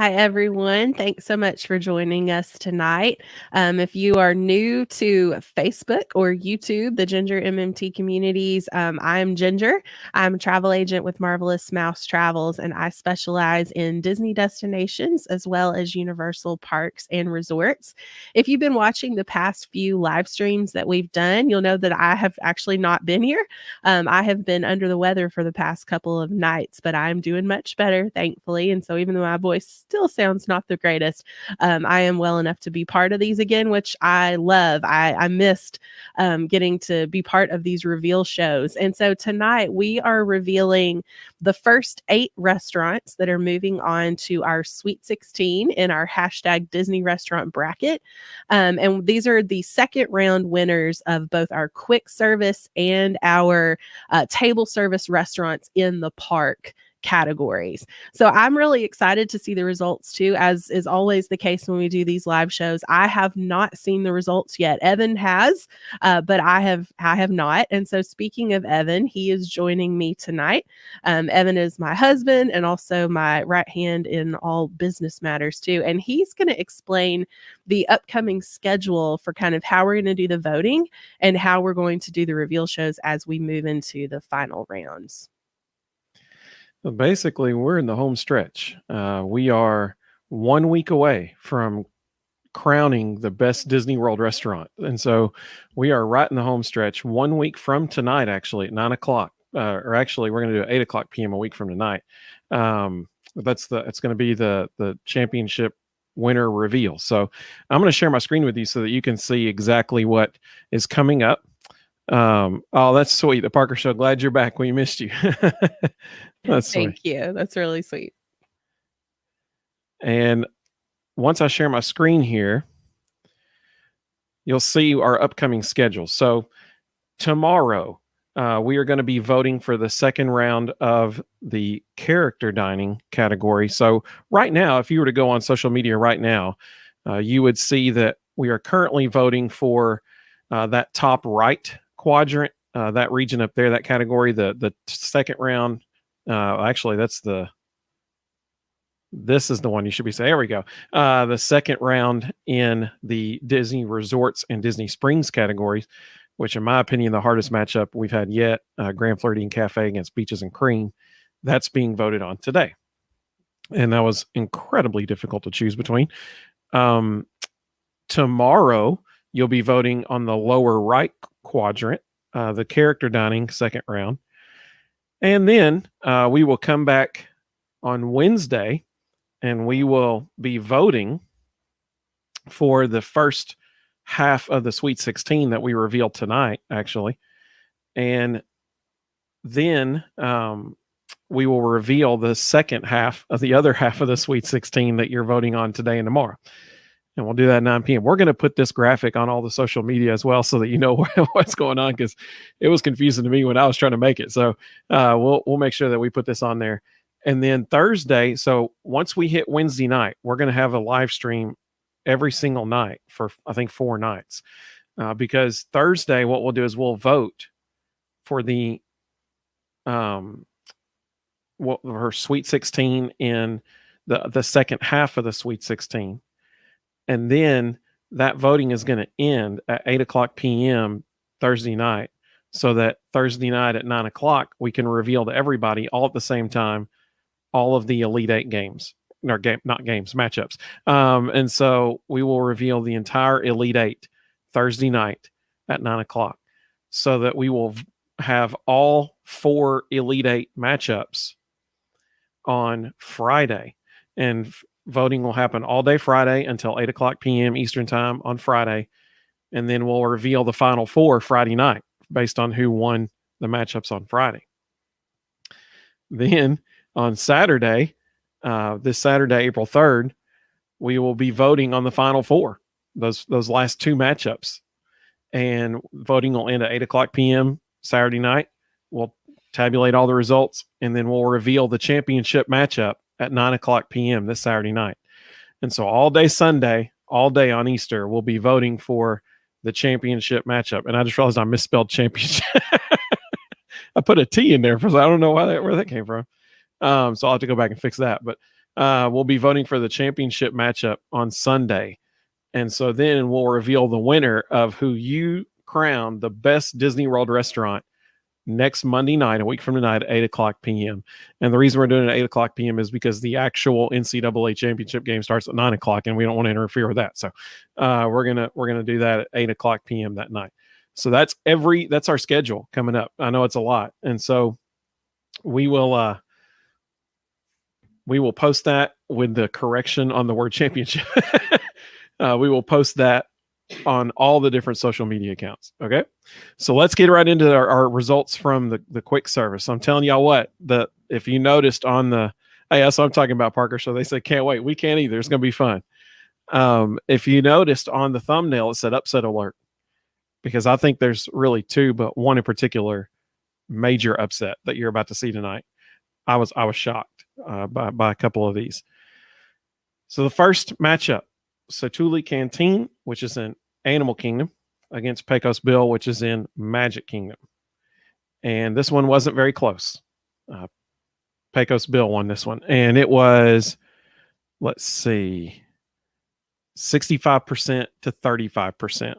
Hi, everyone. Thanks so much for joining us tonight. If you are new to Facebook or YouTube, the Ginger MMT communities, I'm Ginger. I'm a travel agent with Marvelous Mouse Travels, and I specialize in Disney destinations as well as Universal parks and resorts. If you've been watching the past few live streams that we've done, you'll know that I have actually not been here. I have been under the weather for the past couple of nights, but I'm doing much better, thankfully. And so, even though my voice still sounds not the greatest, I am well enough to be part of these again, which I love. I missed getting to be part of these reveal shows. And so, tonight we are revealing the first 8 restaurants that are moving on to our Sweet 16 in our hashtag Disney restaurant bracket. And these are the second round winners of both our quick service and our table service restaurants in the park categories. So I'm really excited to see the results too, as is always the case when we do these live shows. I have not seen the results yet. Evan has, but I have not. And so speaking of Evan, he is joining me tonight. Evan is my husband and also my right hand in all business matters too. And he's going to explain the upcoming schedule for kind of how we're going to do the voting and how we're going to do the reveal shows as we move into the final rounds. Well, basically, we're in the home stretch. We are 1 week away from crowning the best Disney World restaurant. And so we are right in the home stretch 1 week from tonight, actually, at 9 o'clock. Or actually, we're going to do 8 o'clock p.m. a week from tonight. It's going to be the championship winner reveal. So I'm going to share my screen with you so that you can see exactly what is coming up. Oh, that's sweet. The Parker Show. Glad you're back. We missed you. That's sweet. Thank you. That's really sweet. And once I share my screen here, you'll see our upcoming schedule. So tomorrow, we are going to be voting for the second round of the character dining category. So right now, if you were to go on social media right now, you would see that we are currently voting for that top right quadrant, that region up there, that category, the second round. Actually, this is the one you should be saying. There we go. The second round in the Disney Resorts and Disney Springs categories, which in my opinion, the hardest matchup we've had yet, Grand Floridian Cafe against Beaches and Cream. That's being voted on today. And that was incredibly difficult to choose between. Tomorrow, you'll be voting on the lower right quadrant, the character dining second round. And then we will come back on Wednesday and we will be voting for the first half of the Sweet 16 that we revealed tonight, actually. And then we will reveal the second half of the other half of the Sweet 16 that you're voting on today and tomorrow. And we'll do that at 9 p.m. We're going to put this graphic on all the social media as well so that you know what's going on, because it was confusing to me when I was trying to make it. So we'll make sure that we put this on there. And then Thursday, so once we hit Wednesday night, we're going to have a live stream every single night for, I think, 4 nights. Because Thursday, what we'll do is we'll vote for the her Sweet 16 in the second half of the Sweet 16. And then that voting is going to end at 8 o'clock p.m. Thursday night, so that Thursday night at 9 o'clock, we can reveal to everybody all at the same time all of the Elite Eight games, or matchups. And so we will reveal the entire Elite Eight Thursday night at 9 o'clock, so that we will have all 4 Elite Eight matchups on Friday. And voting will happen all day Friday until 8 o'clock p.m. Eastern time on Friday. And then we'll reveal the final 4 Friday night based on who won the matchups on Friday. Then on Saturday, this Saturday, April 3rd, we will be voting on the final 4, those last 2 matchups. And voting will end at 8 o'clock p.m. Saturday night. We'll tabulate all the results, and then we'll reveal the championship matchup at 9 o'clock p.m. this Saturday night. And so all day Sunday, all day on Easter, we'll be voting for the championship matchup. And I just realized I misspelled championship. I put a T in there, I don't know where that came from. So I'll have to go back and fix that. But we'll be voting for the championship matchup on Sunday. And so then we'll reveal the winner of who you crown the best Disney World restaurant next Monday night, a week from tonight at 8:00 p.m. And the reason we're doing it at 8:00 p.m. is because the actual NCAA championship game starts at 9:00, and we don't want to interfere with that. So we're gonna do that at 8:00 p.m. that night. So that's our schedule coming up. I know it's a lot, and so we will post that with the correction on the word championship. We will post that on all the different social media accounts. Okay. So let's get right into our results from the quick service. I'm telling y'all what, if you noticed on hey, that's what I'm talking about, Parker. So they said, can't wait. We can't either. It's going to be fun. If you noticed on the thumbnail, it said upset alert, because I think there's really two, but one in particular, major upset that you're about to see tonight. I was shocked by a couple of these. So the first matchup, Satu'li Canteen, which is in Animal Kingdom, against Pecos Bill, which is in Magic Kingdom. And this one wasn't very close. Pecos Bill won this one. And it was, let's see, 65% to 35%.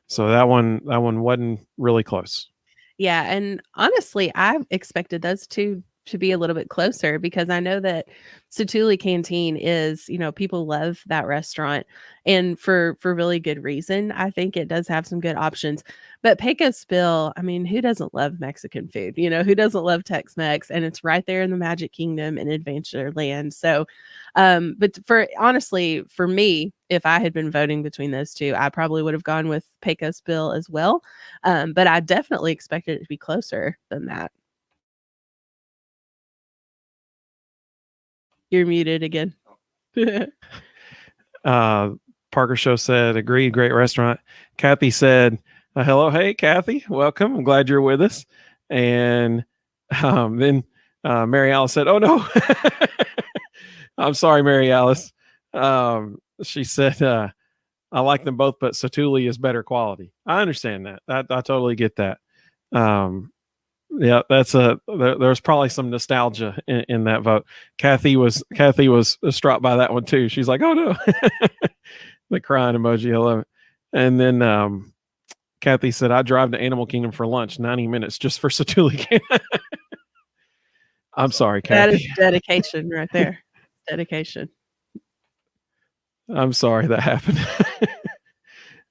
So that one wasn't really close. Yeah, and honestly, I expected those two to be a little bit closer, because I know that Satu'li Canteen is, people love that restaurant, and for really good reason. I think it does have some good options. But Pecos Bill, I mean, who doesn't love Mexican food? Who doesn't love Tex-Mex? And it's right there in the Magic Kingdom in Adventureland. So, but honestly, for me, if I had been voting between those two, I probably would have gone with Pecos Bill as well. But I definitely expected it to be closer than that. You're muted again. Parker Show said, agreed, great restaurant. Kathy said, hello, hey, Kathy, welcome. I'm glad you're with us. And then Mary Alice said, oh, no. I'm sorry, Mary Alice. She said, I like them both, but Satu'li is better quality. I understand that. I totally get that. Yeah, there's probably some nostalgia in that vote. Kathy was struck by that one too. She's like, oh no. The crying emoji, I love it. And then Kathy said, I drive to Animal Kingdom for lunch, 90 minutes just for Satu'li. I'm sorry, Kathy. That is dedication right there. Dedication. I'm sorry that happened.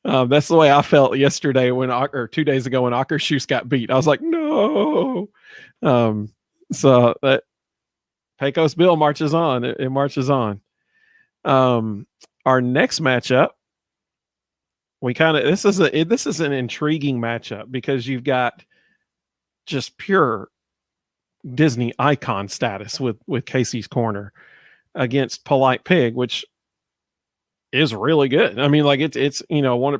That's the way I felt yesterday or 2 days ago when Akershus got beat. I was like, no. So that Pecos Bill marches on. It marches on. Our next matchup, this is an intriguing matchup, because you've got just pure Disney icon status with Casey's Corner against Polite Pig, which is really good. I mean, like it's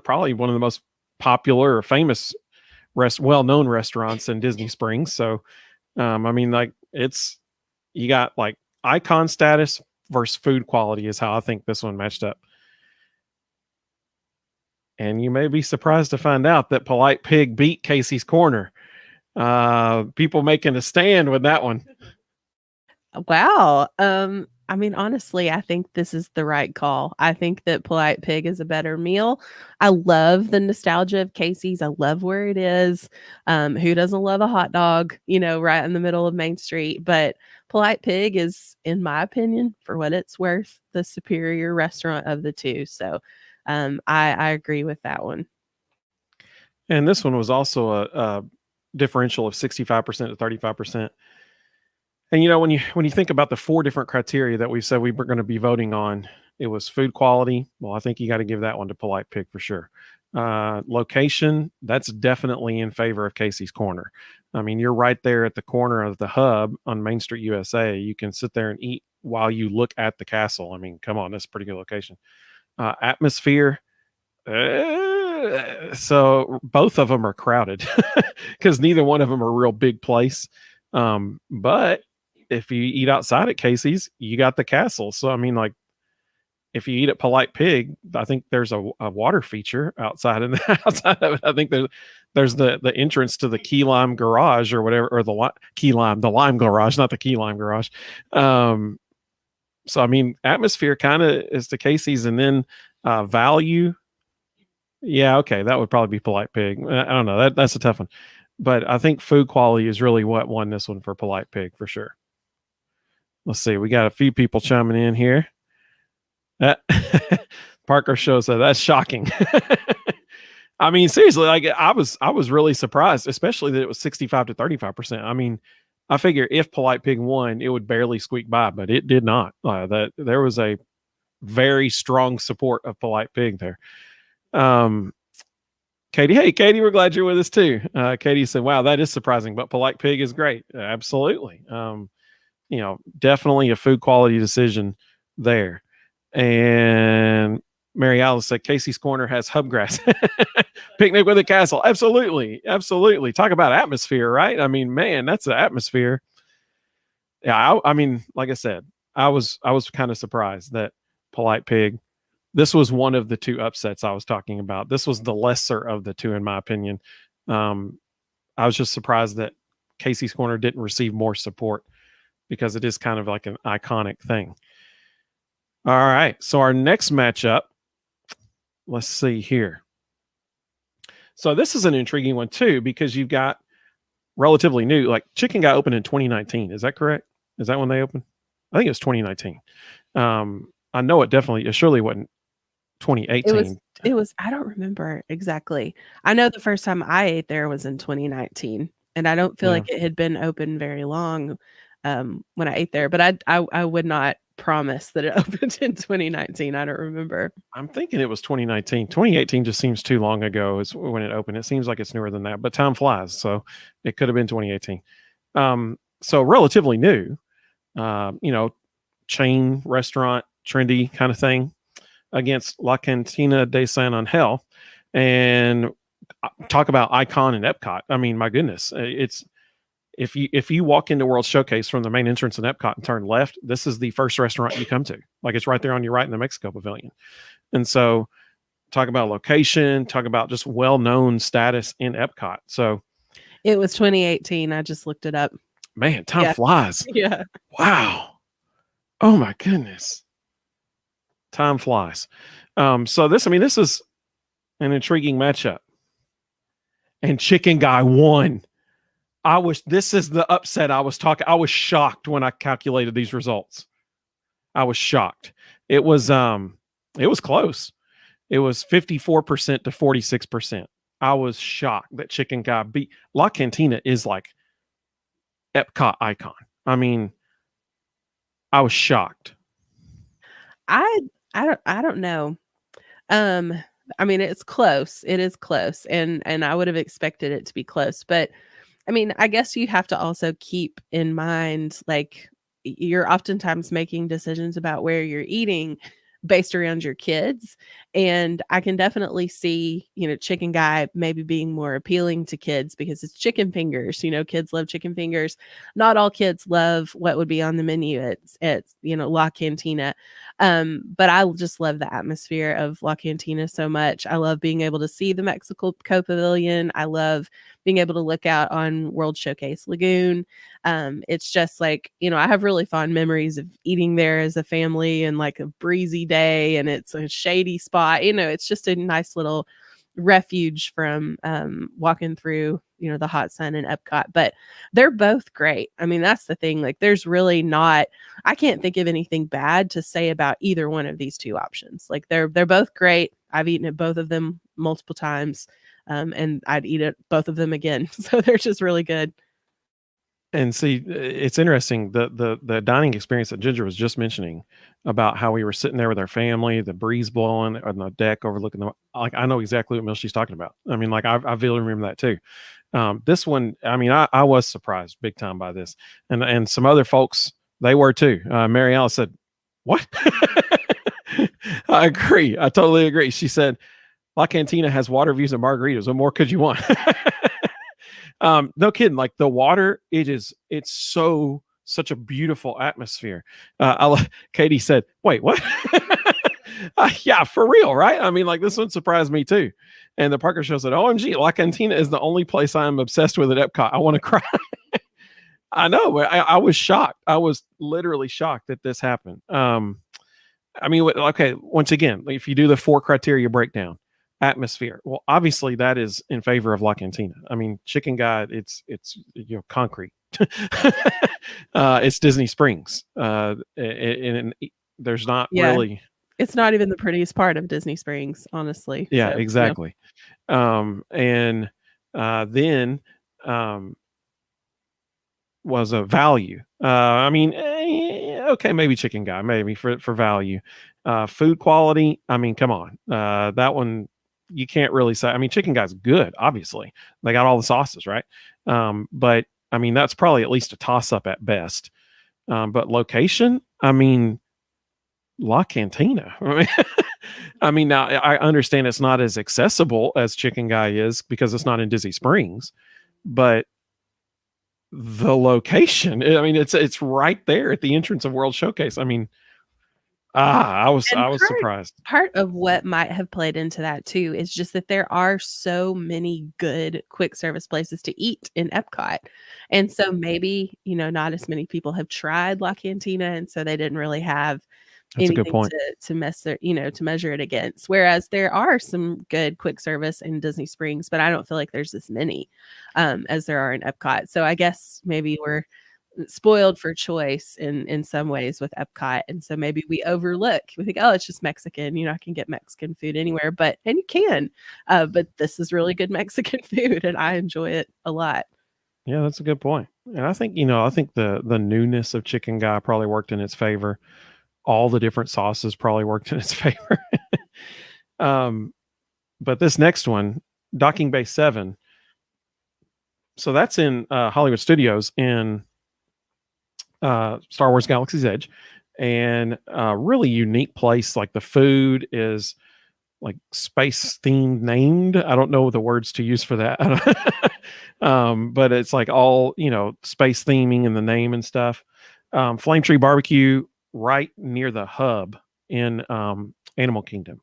probably one of the most popular or famous well-known restaurants in Disney Springs. So I mean, like you got like icon status versus food quality is how I think this one matched up. And you may be surprised to find out that Polite Pig beat Casey's Corner. People making a stand with that one. Wow. I mean, honestly, I think this is the right call. I think that Polite Pig is a better meal. I love the nostalgia of Casey's. I love where it is. Who doesn't love a hot dog, right in the middle of Main Street? But Polite Pig is, in my opinion, for what it's worth, the superior restaurant of the two. So I agree with that one. And this one was also a differential of 65% to 35%. And when you think about the four different criteria that we said we were going to be voting on, it was food quality. Well, I think you got to give that one to Polite Pig for sure. Location, that's definitely in favor of Casey's Corner. I mean, you're right there at the corner of the hub on Main Street, USA. You can sit there and eat while you look at the castle. I mean, come on, that's a pretty good location. Atmosphere. So both of them are crowded because neither one of them are a real big place. But if you eat outside at Casey's, you got the castle. So, I mean, like, if you eat at Polite Pig, I think there's a water feature outside of it. I think there's the entrance to the Key Lime Garage or whatever, or the Lime Garage, not the Key Lime Garage. So I mean, atmosphere kind of is to Casey's, and then value. Yeah, okay, that would probably be Polite Pig. I don't know. That's a tough one, but I think food quality is really what won this one for Polite Pig for sure. Let's see. We got a few people chiming in here. Parker shows that that's shocking. I mean, seriously, like I was really surprised, especially that it was 65 to 35%. I mean, I figure if Polite Pig won, it would barely squeak by, but it did not. That there was a very strong support of Polite Pig there. Katie, hey Katie, we're glad you're with us too. Katie said, "Wow, that is surprising, but Polite Pig is great." Absolutely. Definitely a food quality decision there. And Mary Alice said Casey's Corner has hubgrass. Picnic with a castle. Absolutely. Absolutely. Talk about atmosphere, right? I mean, man, that's the atmosphere. Yeah, I mean, like I said, I was kind of surprised that Polite Pig, this was one of the two upsets I was talking about. This was the lesser of the two, in my opinion. I was just surprised that Casey's Corner didn't receive more support because it is kind of like an iconic thing. All right. So our next matchup, let's see here. So this is an intriguing one too, because you've got relatively new, like Chicken Guy opened in 2019. Is that correct? Is that when they opened? I think it was 2019. I know it surely wasn't 2018. It was, I don't remember exactly. I know the first time I ate there was in 2019, and I don't feel like it had been open very long when I ate there, but I would not promise that it opened in 2019. I don't remember. I'm thinking it was 2019. 2018 just seems too long ago is when it opened. It seems like it's newer than that, but time flies. So it could have been 2018. So relatively new, chain restaurant, trendy kind of thing against La Cantina de San Angel. And talk about icon in Epcot. I mean, my goodness, it's, if you walk into World Showcase from the main entrance in Epcot and turn left, this is the first restaurant you come to. Like it's right there on your right in the Mexico Pavilion. And so talk about location, talk about just well-known status in Epcot. So it was 2018. I just looked it up. Man, time flies. Yeah. Wow. Oh my goodness. Time flies. So this is an intriguing matchup. And Chicken Guy won. This is the upset I was talking. I was shocked when I calculated these results. I was shocked. It was close. It was 54% to 46%. I was shocked that Chicken Guy beat La Cantina is like Epcot icon. I mean, I was shocked. I don't know. I mean, it's close. It is close. And I would have expected it to be close, but I mean, I guess you have to also keep in mind, like, you're oftentimes making decisions about where you're eating based around your kids. And I can definitely see, Chicken Guy maybe being more appealing to kids because it's chicken fingers. Kids love chicken fingers. Not all kids love what would be on the menu at La Cantina. But I just love the atmosphere of La Cantina so much. I love being able to see the Mexico Pavilion. I love being able to look out on World Showcase Lagoon. It's just like, I have really fond memories of eating there as a family and like a breezy day, and it's a shady spot. It's just a nice little refuge from walking through, the hot sun in Epcot. But they're both great. I mean, that's the thing. Like, there's really not, I can't think of anything bad to say about either one of these two options. Like, they're both great. I've eaten at both of them multiple times, and I'd eat at both of them again. So they're just really good. And see, it's interesting, the dining experience that Ginger was just mentioning about how we were sitting there with our family, the breeze blowing on the deck overlooking the, like, I know exactly what meal she's talking about. I mean, like, I really remember that too. This one, I mean, I was surprised big time by this, and some other folks, they were too. Mary Alice said, "What?" I agree. I totally agree. She said, "La Cantina has water views and margaritas. What more could you want?" No kidding. Like, the water, it's such a beautiful atmosphere. Katie said, "Wait, what?" Yeah, for real, right? I mean, like, this one surprised me too. And the Parker Show said, "OMG, La Cantina is the only place I'm obsessed with at Epcot. I want to cry." I know. I was shocked. I was literally shocked that this happened. I mean, okay. Once again, if you do the 4 criteria breakdown, atmosphere. Well, obviously that is in favor of La Cantina. I mean, Chicken Guy, it's concrete. It's Disney Springs, and there's not Yeah. really. It's not even the prettiest part of Disney Springs, honestly. Yeah, So, exactly. And then was a value. I mean, okay, maybe Chicken Guy, maybe for value. Food quality. I mean, come on, that one you can't really say. I mean, Chicken Guy's good. Obviously, they got all the sauces, right? But I mean, that's probably at least a toss up at best. But location, I mean, La Cantina. I mean, now I understand it's not as accessible as Chicken Guy is because it's not in Disney Springs, but the location, I mean, it's right there at the entrance of World Showcase. I mean, I was surprised. Part of what might have played into that too is just that there are so many good quick service places to eat in Epcot. And so maybe, not as many people have tried La Cantina, and so they didn't really have That's a good anything point. to measure it against. Whereas there are some good quick service in Disney Springs, but I don't feel like there's as many as there are in Epcot. So I guess maybe we're spoiled for choice in some ways with Epcot, and so maybe we think, oh, it's just Mexican, I can get Mexican food anywhere, and you can, but this is really good Mexican food and I enjoy it a lot. Yeah, that's a good point. And I think the newness of Chicken Guy probably worked in its favor. All the different sauces probably worked in its favor. But this next one, Docking Bay 7, so that's in Hollywood Studios in Star Wars Galaxy's Edge, and a really unique place. Like the food is like space themed named. I don't know the words to use for that. But it's like all, space theming in the name and stuff. Flame Tree Barbecue right near the hub in Animal Kingdom.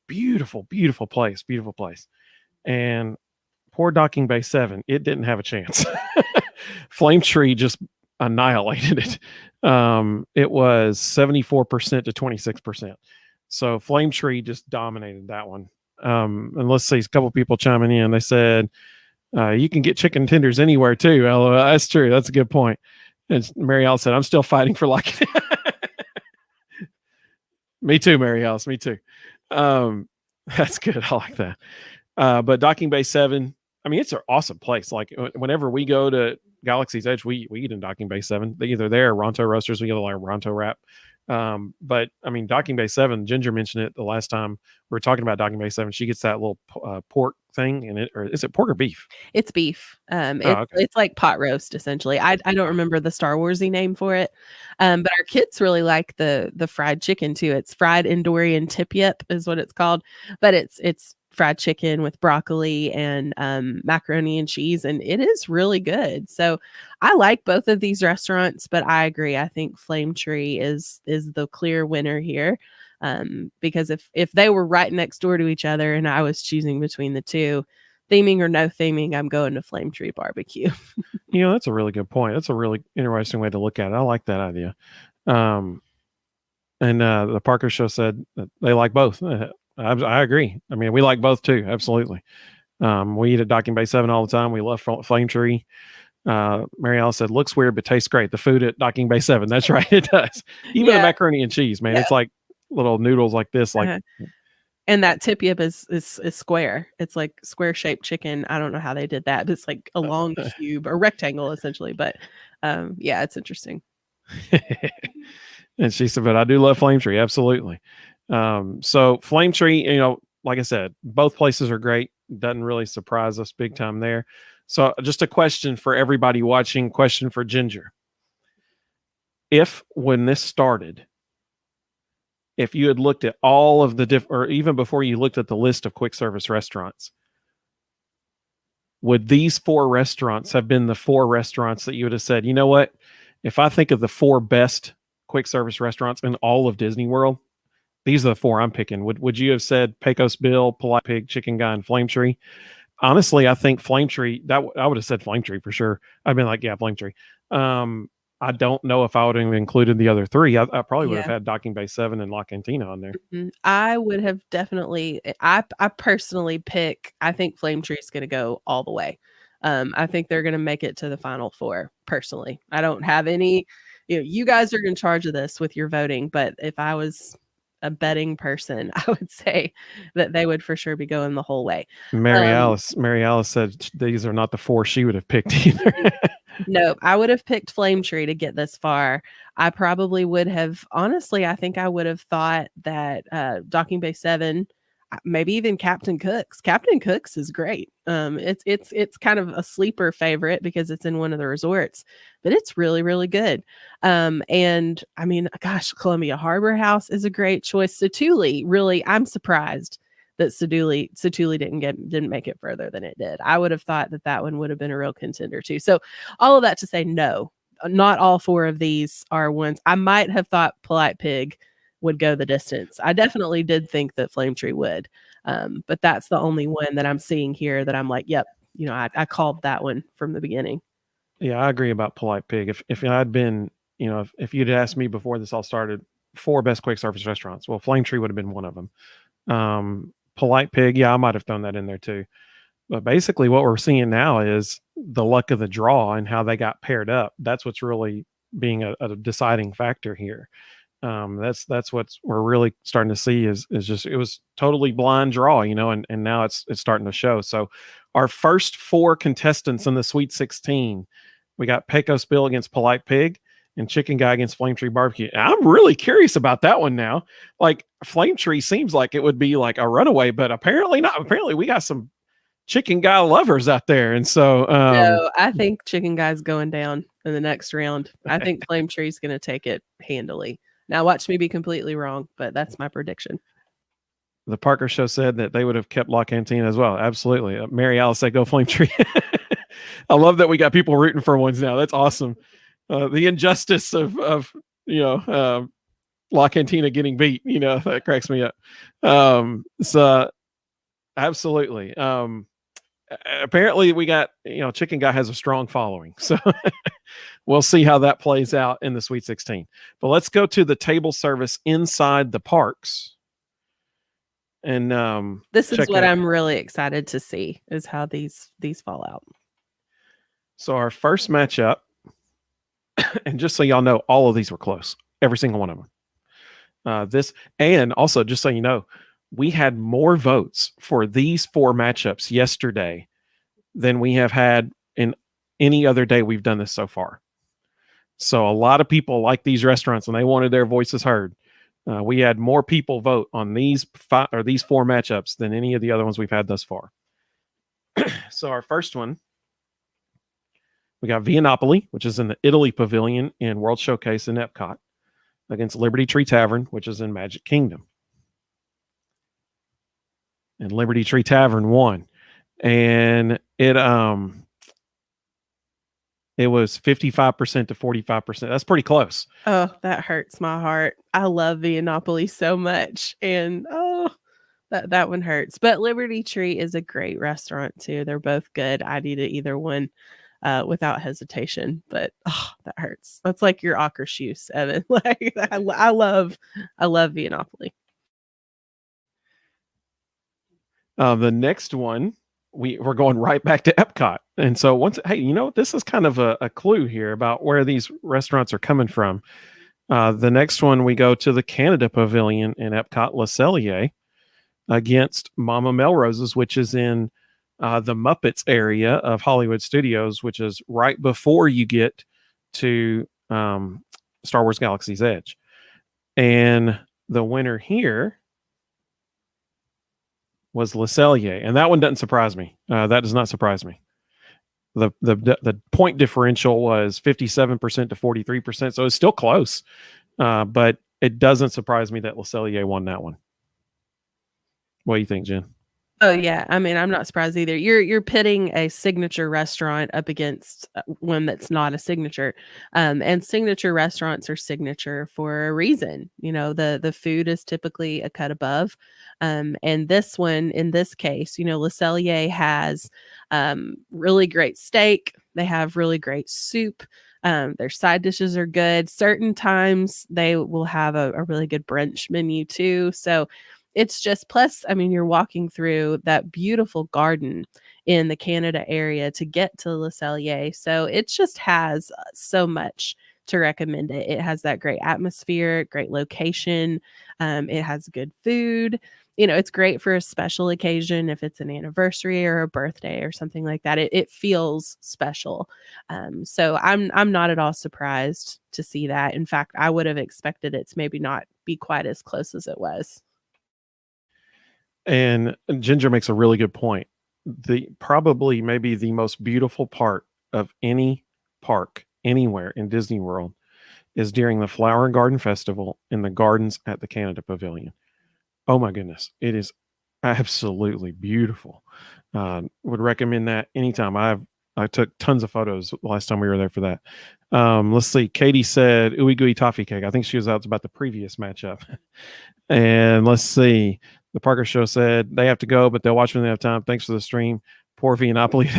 Beautiful place. And poor Docking Bay 7, it didn't have a chance. Flame Tree just annihilated it. It was 74% to 26%. So Flame Tree just dominated that one. And let's see, a couple people chiming in. They said, you can get chicken tenders anywhere too. LOL. That's true. That's a good point. And Mary Alice said, I'm still fighting for like Me too, Mary Alice. Me too. That's good. I like that. But Docking Bay 7, I mean, it's an awesome place. Like whenever we go to Galaxy's Edge, we eat in Docking Bay 7. They either there or Ronto Roasters. We get a lot of Ronto wrap. But I mean, Docking Bay 7, Ginger mentioned it the last time we were talking about Docking Bay 7. She gets that little pork thing in it, or is it pork or beef? It's beef. Okay. It's like pot roast essentially. I don't remember the Star Warsy name for it, but our kids really like the fried chicken too. It's fried Endorian tip yip is what it's called, but it's fried chicken with broccoli and macaroni and cheese, and it is really good. So I like both of these restaurants, but I agree. I think Flame Tree is the clear winner here, because if they were right next door to each other and I was choosing between the two, theming or no theming, I'm going to Flame Tree Barbecue. That's a really good point. That's a really interesting way to look at it. I like that idea. And the Parker Show said that they like both. I agree. I mean, we like both too. Absolutely. We eat at Docking Bay 7 all the time. We love Flame Tree. Mary Alice said, looks weird, but tastes great. The food at Docking Bay 7. That's right. It does. Even the macaroni and cheese, man. Yeah. It's like little noodles like this. Like, and that tip yip is square. It's like square shaped chicken. I don't know how they did that, but it's like a long cube or rectangle essentially. But it's interesting. And she said, but I do love Flame Tree. Absolutely. So Flame Tree, like I said, both places are great. Doesn't really surprise us big time there. So just a question for everybody watching, question for Ginger. When this started, if you had looked at all of the or even before you looked at the list of quick service restaurants, would these 4 restaurants have been the 4 restaurants that you would have said, you know what, if I think of the 4 best quick service restaurants in all of Disney World, these are the 4 I'm picking. Would you have said Pecos Bill, Polite Pig, Chicken Guy, and Flame Tree? honestly, I think Flame Tree, I would have said Flame Tree for sure. I've been like, yeah, Flame Tree. I don't know if I would have included the other three. I probably would have Yeah. had Docking Bay 7 and La Cantina on there. I would have definitely I personally pick I think Flame Tree is gonna go all the way. I think they're gonna make it to the Final Four, personally. I don't have any you guys are in charge of this with your voting, but if I was a betting person, I would say that they would for sure be going the whole way. Mary Um, Alice said these are not the four she would have picked either. No, I would have picked Flame Tree to get this far. I probably would have honestly, I think I would have thought that, Docking Bay 7, maybe even Captain Cook's. Captain Cook's is great. It's kind of a sleeper favorite because it's in one of the resorts, but it's really, really good. And I mean, gosh, Columbia Harbor House is a great choice. Satu'li, really, I'm surprised that Satu'li didn't make it further than it did. I would have thought that that one would have been a real contender too. So all of that to say, no, not all four of these are ones. I might have thought Polite Pig would go the distance. I definitely did think that Flame Tree would, but that's the only one that I'm seeing here that I'm like, yep, I called that one from the beginning. Yeah, I agree about Polite Pig. If I'd been, if you'd asked me before this all started, 4 best quick service restaurants, well, Flame Tree would have been one of them. Polite Pig, yeah, I might have thrown that in there too. But basically, what we're seeing now is the luck of the draw and how they got paired up. That's what's really being a deciding factor here. That's what we're really starting to see is just it was totally blind draw, and now it's starting to show. So our first 4 contestants in the Sweet 16, we got Pecos Bill against Polite Pig and Chicken Guy against Flame Tree Barbecue. And I'm really curious about that one now. Like Flame Tree seems like it would be like a runaway, but apparently not. Apparently we got some Chicken Guy lovers out there. And so No, I think Chicken Guy's going down in the next round. I think Flame Tree's going to take it handily. Now watch me be completely wrong, but that's my prediction. The Parker Show said that they would have kept La Cantina as well. Absolutely. Mary Alice said, go Flame Tree. I love that we got people rooting for ones now. That's awesome. The injustice of La Cantina getting beat, that cracks me up. So absolutely. Apparently we got, Chicken Guy has a strong following. So we'll see how that plays out in the Sweet 16. But let's go to the table service inside the parks. And this is what I'm really excited to see is how these fall out. So our first matchup, and just so y'all know, all of these were close. Every single one of them. And also, just so you know, we had more votes for these 4 matchups yesterday than we have had in any other day we've done this so far. So a lot of people like these restaurants and they wanted their voices heard. We had more people vote on these 4 matchups than any of the other ones we've had thus far. So our first one, we got Via Napoli, which is in the Italy Pavilion in World Showcase in Epcot, against Liberty Tree Tavern, which is in Magic Kingdom. And Liberty Tree Tavern won. And it was 55% to 45%. That's pretty close. Oh, that hurts my heart. I love Via Napoli so much. And that one hurts. But Liberty Tree is a great restaurant too. They're both good. I'd eat either one without hesitation. But that hurts. That's like your Akershus, Evan. Like I love Via Napoli. The next one, we're going right back to Epcot. And so this is kind of a clue here about where these restaurants are coming from. The next one, we go to the Canada Pavilion in Epcot, Le Cellier, against Mama Melrose's, which is in the Muppets area of Hollywood Studios, which is right before you get to Star Wars Galaxy's Edge. And the winner here was Le Cellier, and that one doesn't surprise me. That does not surprise me. The point differential was 57% to 43%, so it's still close. But it doesn't surprise me that Le Cellier won that one. What do you think, Jen? Oh yeah, I mean, I'm not surprised either. You're pitting a signature restaurant up against one that's not a signature, and signature restaurants are signature for a reason. You know, the food is typically a cut above, and this one, in this case, you know, Le Cellier has really great steak. They have really great soup. Their side dishes are good. Certain times they will have a really good brunch menu too. So it's just plus, I mean, you're walking through that beautiful garden in the Canada area to get to Le Cellier. So it just has so much to recommend it. It has that great atmosphere, great location. It has good food. You know, it's great for a special occasion if it's an anniversary or a birthday or something like that. It feels special. So I'm not at all surprised to see that. In fact, I would have expected it to maybe not be quite as close as it was. And Ginger makes a really good point. The probably maybe the most beautiful part of any park anywhere in Disney World is during the Flower and Garden Festival in the gardens at the Canada Pavilion. Oh my goodness, it is absolutely beautiful. Would recommend that anytime. I took tons of photos last time we were there for that. Let's see. Katie said ooey gooey toffee cake. I think she was out about the previous matchup. And let's see. The Parker Show said they have to go, but they'll watch when they have time. Thanks for the stream. Poor Viennapoli.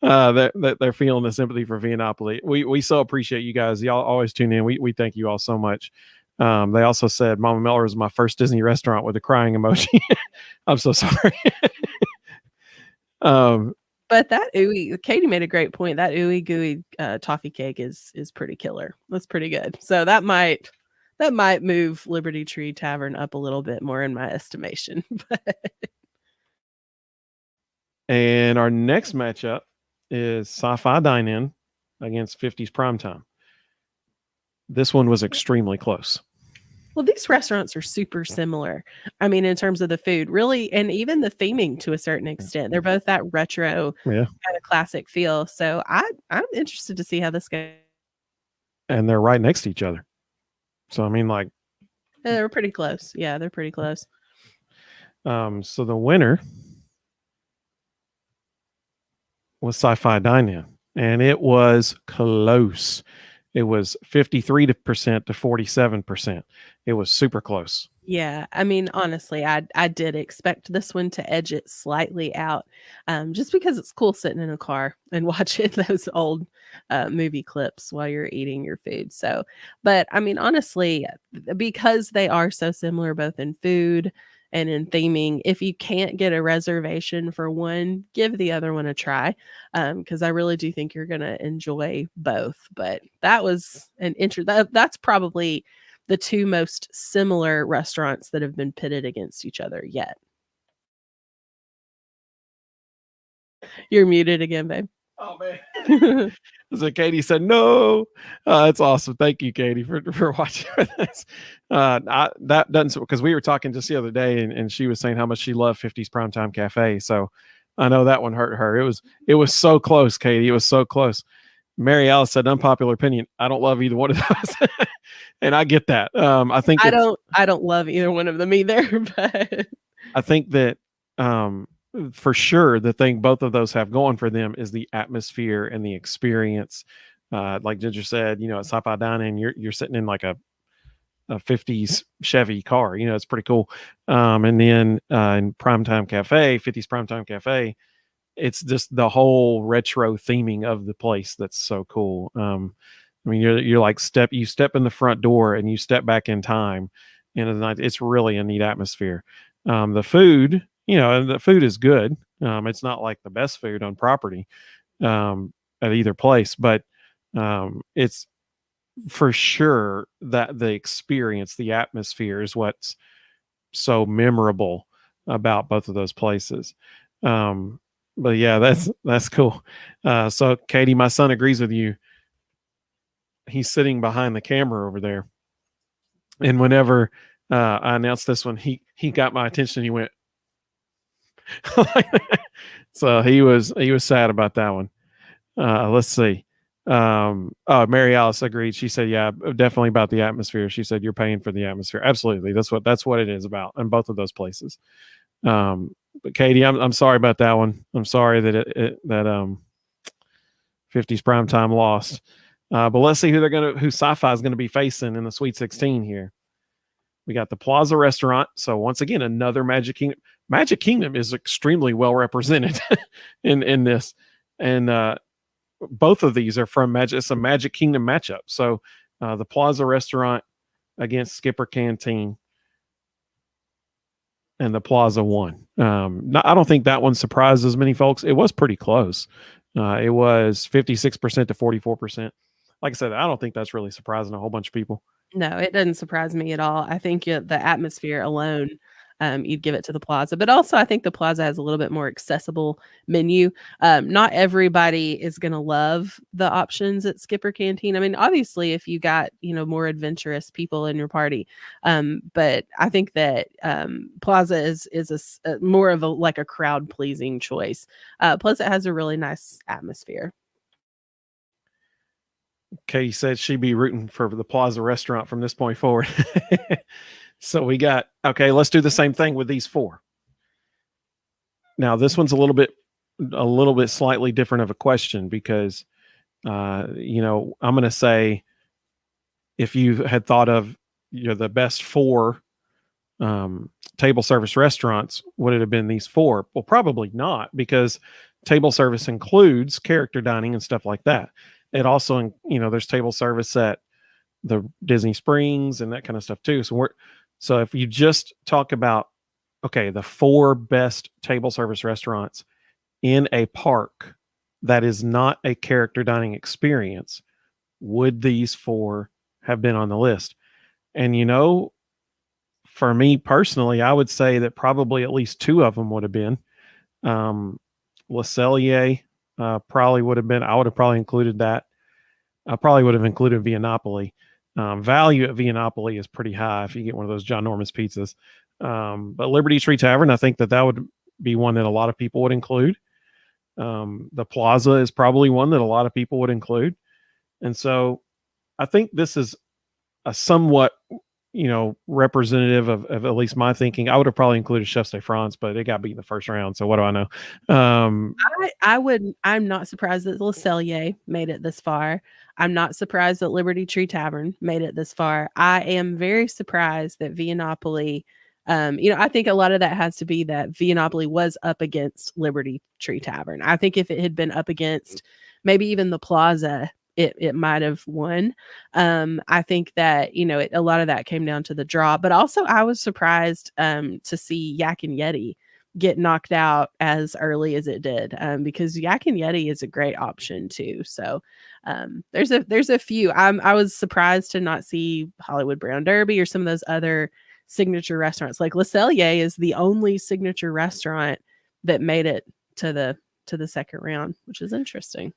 They're feeling the sympathy for Viennapoli. We so appreciate you guys. Y'all always tune in. We thank you all so much. They also said Mama Miller was my first Disney restaurant with a crying emoji. I'm so sorry. But that ooey, Katie made a great point. That ooey gooey toffee cake is pretty killer. That's pretty good. So that might move Liberty Tree Tavern up a little bit more in my estimation. And our next matchup is Sci-Fi Dine-In against 50s Primetime. This one was extremely close. Well, these restaurants are super similar. I mean, in terms of the food, really, and even the theming to a certain extent. They're both that retro kind of classic feel. So I'm interested to see how this goes. And they're right next to each other. So I mean, like, they're pretty close. Yeah, they're pretty close. So the winner was Sci-Fi Dine-In, and it was close. It was 53% to 47%. It was super close. Yeah, I mean, honestly, I did expect this one to edge it slightly out, just because it's cool sitting in a car and watching those old movie clips while you're eating your food. So, but I mean, honestly, because they are so similar both in food and in theming, if you can't get a reservation for one, give the other one a try, because I really do think you're going to enjoy both. But that was an that's probably the two most similar restaurants that have been pitted against each other yet. You're muted again, babe. Oh man. So Katie said no. That's awesome. Thank you, Katie, for watching this. That doesn't, because we were talking just the other day, and she was saying how much she loved 50s Primetime Cafe. So I know that one hurt her. It was so close, Katie. It was so close. Mary Alice said, unpopular opinion, I don't love either one of those. And I get that. I think I don't love either one of them either, but I think that for sure the thing both of those have going for them is the atmosphere and the experience. Like Ginger said, you know, at Sci-Fi Dine-In, you're sitting in like a 50s Chevy car. You know, it's pretty cool. And then in Primetime Cafe, 50s Primetime Cafe, it's just the whole retro theming of the place that's so cool. I mean, you're like you step in the front door and you step back in time, and it's really a neat atmosphere. The food, you know, the food is good. It's not like the best food on property at either place, but it's for sure that the experience, the atmosphere is what's so memorable about both of those places. But yeah, that's cool. So Katie, my son agrees with you. He's sitting behind the camera over there, and whenever I announced this one, he got my attention. He went, so he was sad about that one. Let's see. Mary Alice agreed. She said, yeah, definitely about the atmosphere. She said, you're paying for the atmosphere. Absolutely. That's what it is about in both of those places. But Katie, I'm sorry about that one. I'm sorry that that 50's primetime lost. But let's see who Sci-Fi is gonna be facing in the Sweet 16 here. We got the Plaza Restaurant. So once again, another Magic Kingdom. Magic Kingdom is extremely well represented in this, and both of these are from Magic. It's a Magic Kingdom matchup. So the Plaza Restaurant against Skipper Canteen, and the Plaza won. I don't think that one surprised as many folks. It was pretty close. It was 56% to 44%. Like I said, I don't think that's really surprising a whole bunch of people. No, it doesn't surprise me at all. I think the atmosphere alone, you'd give it to the Plaza. But also, I think the Plaza has a little bit more accessible menu. Not everybody is going to love the options at Skipper Canteen. I mean, obviously, if you got more adventurous people in your party, but I think that Plaza is more of a crowd pleasing choice. Plus, it has a really nice atmosphere. Katie said she'd be rooting for the Plaza Restaurant from this point forward. So we got, okay, let's do the same thing with these four. Now this one's a little bit slightly different of a question because, I'm going to say if you had thought of the best four table service restaurants, would it have been these four? Well, probably not, because table service includes character dining and stuff like that. It also, there's table service at the Disney Springs and that kind of stuff too. So if you just talk about, okay, the four best table service restaurants in a park that is not a character dining experience, would these four have been on the list? And for me personally, I would say that probably at least two of them would have been. Le Cellier probably would have been. I would have probably included that. I probably would have included Via Napoli. Value at Via Napoli is pretty high if you get one of those John Norman's pizzas. But Liberty Tree Tavern, I think that would be one that a lot of people would include. The Plaza is probably one that a lot of people would include. And so I think this is a somewhat, representative of at least my thinking. I would have probably included Chefs de France, but it got beat in the first round. So what do I know? I'm not surprised that Le Cellier made it this far. I'm not surprised that Liberty Tree Tavern made it this far. I am very surprised that Via Napoli, I think a lot of that has to be that Via Napoli was up against Liberty Tree Tavern. I think if it had been up against maybe even the Plaza, it might have won. I think that, a lot of that came down to the draw, but also I was surprised to see Yak and Yeti get knocked out as early as it did, because Yak and Yeti is a great option too. So there's a few. I was surprised to not see Hollywood Brown Derby or some of those other signature restaurants. Like Le Cellier is the only signature restaurant that made it to the second round, which is interesting.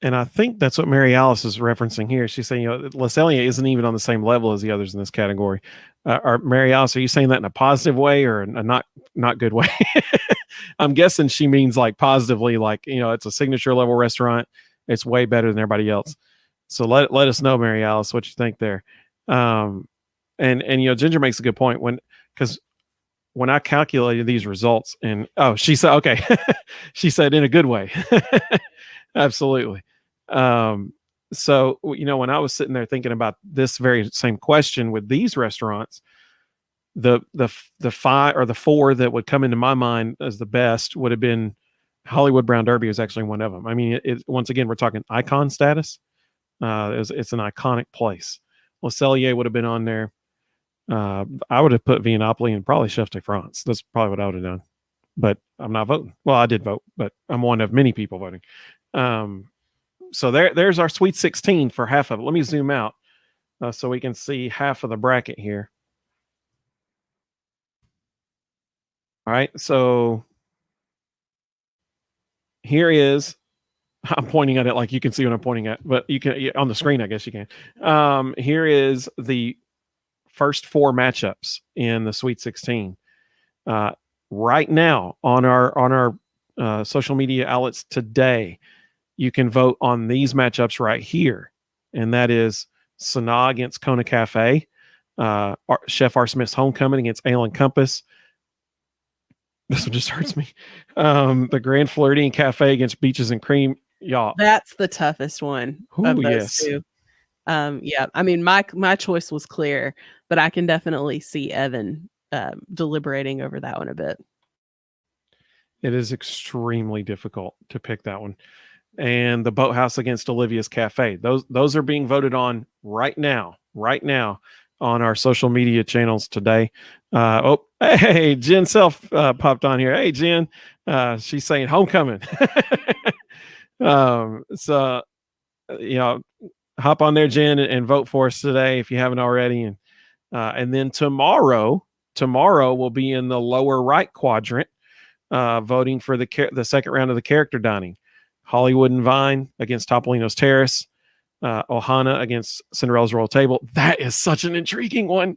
And I think that's what Mary Alice is referencing here. She's saying, Le Cellier isn't even on the same level as the others in this category. Or Mary Alice, are you saying that in a positive way or a not good way? I'm guessing she means like positively, like, it's a signature level restaurant. It's way better than everybody else. So let us know, Mary Alice, what you think there. And Ginger makes a good point because when I calculated these results she said, okay, she said in a good way. Absolutely. So, when I was sitting there thinking about this very same question with these restaurants, the five or the four that would come into my mind as the best would have been Hollywood Brown Derby was actually one of them. I mean, once again, we're talking icon status. It's an iconic place. Le Cellier would have been on there. I would have put Via Napoli and probably Chef de France. That's probably what I would have done. But I'm not voting. Well, I did vote, but I'm one of many people voting. So there's our Sweet 16 for half of it. Let me zoom out so we can see half of the bracket here. All right, so here is, I'm pointing at it like you can see what I'm pointing at, but you can on the screen, I guess you can. Here is the first four matchups in the Sweet 16. Right now on our social media outlets today, you can vote on these matchups right here, and that is Sanaa against Kona Cafe, Chef R. Smith's Homecoming against Ale and Compass, This one just hurts me. The Grand Floridian Cafe against Beaches and Cream. Y'all. That's the toughest one of Ooh, those yes. two. Yeah, I mean, my choice was clear, but I can definitely see Evan deliberating over that one a bit. It is extremely difficult to pick that one. And the Boathouse against Olivia's Cafe. Those are being voted on right now on our social media channels today. Hey, Jen Self popped on here. Hey, Jen. She's saying Homecoming. So, hop on there, Jen, and vote for us today if you haven't already. And then tomorrow we'll be in the lower right quadrant, voting for the second round of the character dining. Hollywood and Vine against Topolino's Terrace. Ohana against Cinderella's Royal Table. That is such an intriguing one.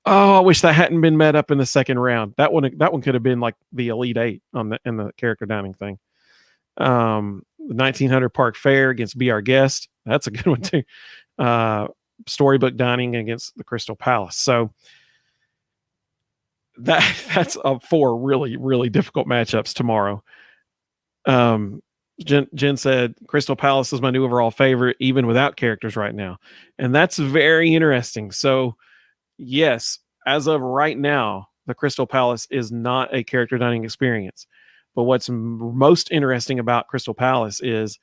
Oh, I wish that hadn't been met up in the second round. That one could have been like the Elite Eight in the character dining thing. 1900 Park Fair against Be Our Guest. That's a good one too. Storybook Dining against the Crystal Palace. So that's four really, really difficult matchups tomorrow. Jen said Crystal Palace is my new overall favorite, even without characters right now. And that's very interesting. So yes, as of right now, the Crystal Palace is not a character dining experience. But what's most interesting about Crystal Palace is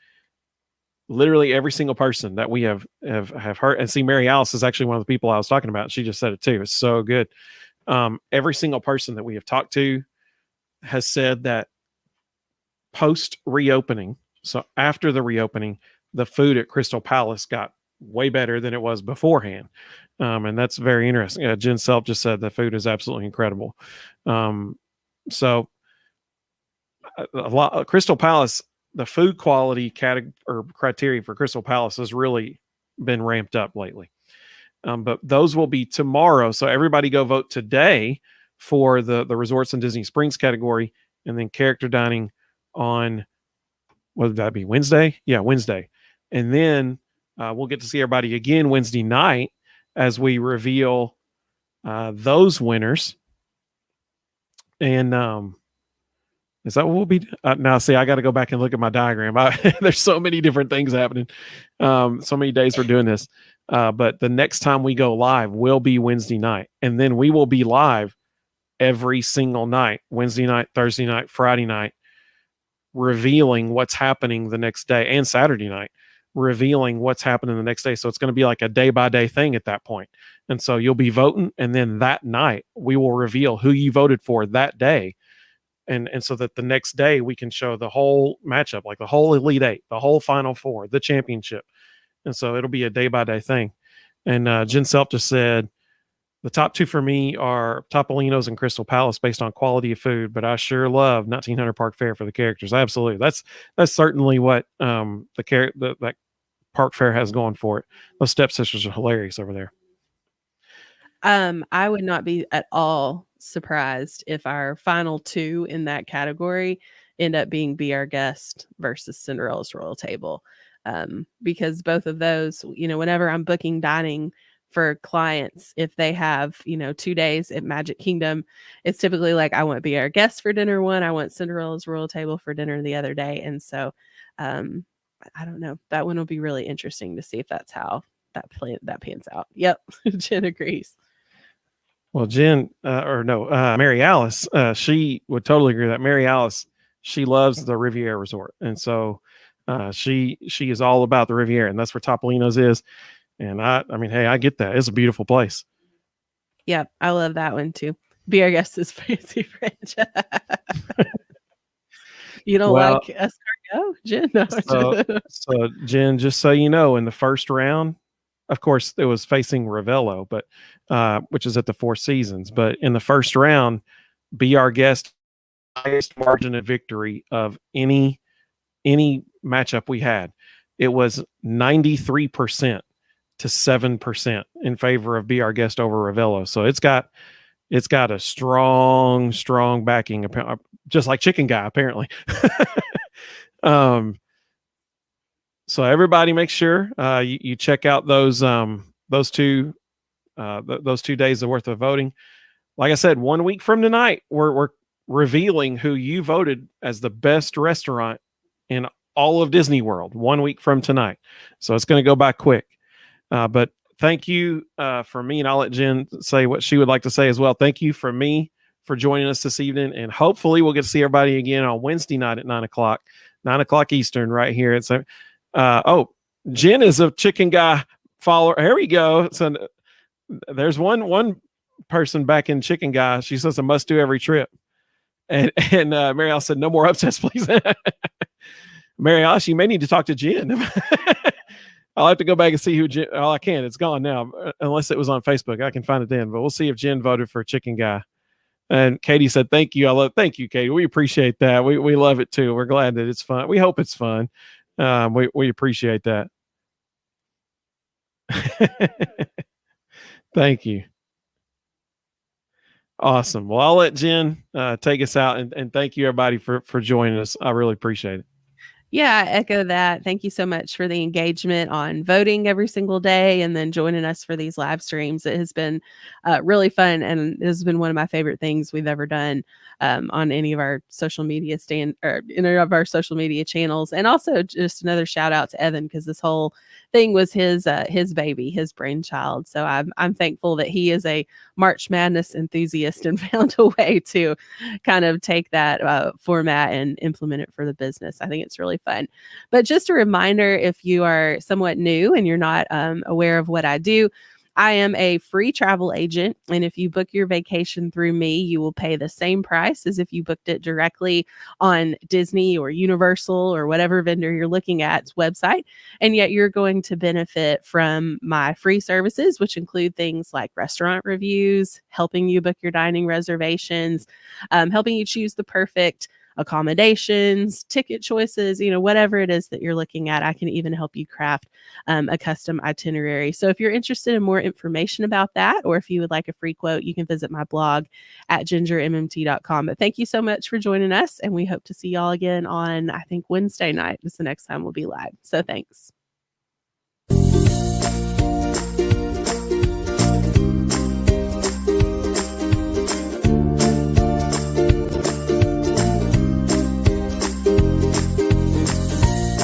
literally every single person that we have heard. And see, Mary Alice is actually one of the people I was talking about. She just said it too. It's so good. Every single person that we have talked to has said that post reopening, so after the reopening, the food at Crystal Palace got way better than it was beforehand. And that's very interesting. Jen Self just said the food is absolutely incredible. So Crystal Palace, the food quality criteria for Crystal Palace has really been ramped up lately. But those will be tomorrow. So everybody go vote today for the Resorts and Disney Springs category, and then character dining on, what would that be, Wednesday? Yeah, Wednesday. And then we'll get to see everybody again Wednesday night as we reveal those winners. And is that what we'll be? Now, see, I got to go back and look at my diagram. There's so many different things happening. So many days we're doing this. But the next time we go live will be Wednesday night. And then we will be live every single night, Wednesday night, Thursday night, Friday night, revealing what's happening the next day, and Saturday night, revealing what's happening the next day. So it's going to be like a day-by-day thing at that point. And so you'll be voting, and then that night we will reveal who you voted for that day. And so that the next day we can show the whole matchup, like the whole Elite Eight, the whole Final Four, the championship. And so it'll be a day-by-day thing. And Jen Self just said, the top two for me are Topolino's and Crystal Palace based on quality of food, but I sure love 1900 Park Fair for the characters. Absolutely. That's certainly what that Park Fair has going for it. Those stepsisters are hilarious over there. I would not be at all surprised if our final two in that category end up being Be Our Guest versus Cinderella's Royal Table. Because both of those, whenever I'm booking dining for clients, if they have, 2 days at Magic Kingdom, it's typically like, I want Be Our Guest for dinner one, I want Cinderella's Royal Table for dinner the other day. And so I don't know, that one will be really interesting to see if that's how that pans out. Yep. Jen agrees. Well, Mary Alice, she would totally agree with that. Mary Alice, she loves the Riviera Resort. And so she is all about the Riviera, and that's where Topolino's is. And I mean, hey, I get that. It's a beautiful place. Yep. I love that one too. Be Our Guest is fancy French. You don't like escargot, Jen? No. So Jen, just so you know, in the first round, of course, it was facing Ravello, but which is at the Four Seasons. But in the first round, Be Our Guest, highest margin of victory of any matchup we had. It was 93% to 7% in favor of Be Our Guest over Ravello. So it's got a strong backing, just like Chicken Guy, apparently. So everybody make sure you check out those 2 days worth of voting. Like I said, 1 week from tonight, we're revealing who you voted as the best restaurant in all of Disney World 1 week from tonight. So it's going to go by quick. But thank you for me, and I'll let Jen say what she would like to say as well. Thank you for me for joining us this evening, and hopefully we'll get to see everybody again on Wednesday night at 9:00 Eastern, right here. It's Jen is a Chicken Guy follower. Here we go. So there's one person back in Chicken Guy. She says a must do every trip, and Mary Alice said no more upsets, please. Mary Alice, you may need to talk to Jen. I'll have to go back and see who Jen. Oh, I can't. It's gone now, unless it was on Facebook. I can find it then, but we'll see if Jen voted for Chicken Guy. And Katie said, "Thank you. Thank you, Katie. We appreciate that. We love it too. We're glad that it's fun. We hope it's fun. We appreciate that. Thank you. Awesome. Well, I'll let Jen take us out, and thank you everybody for joining us. I really appreciate it. Yeah, I echo that. Thank you so much for the engagement on voting every single day and then joining us for these live streams. It has been really fun, and it has been one of my favorite things we've ever done on any of our social media any of our social media channels. And also just another shout out to Evan, because this whole thing was his baby, his brainchild. So I'm thankful that he is a March Madness enthusiast and found a way to kind of take that format and implement it for the business. I think it's really fun. But just a reminder, if you are somewhat new and you're not aware of what I do, I am a free travel agent. And if you book your vacation through me, you will pay the same price as if you booked it directly on Disney or Universal or whatever vendor you're looking at's website. And yet you're going to benefit from my free services, which include things like restaurant reviews, helping you book your dining reservations, helping you choose the perfect accommodations, ticket choices, whatever it is that you're looking at. I can even help you craft a custom itinerary. So if you're interested in more information about that, or if you would like a free quote, you can visit my blog at gingermmt.com. But thank you so much for joining us, and we hope to see y'all again on, I think, Wednesday night is the next time we'll be live. So thanks.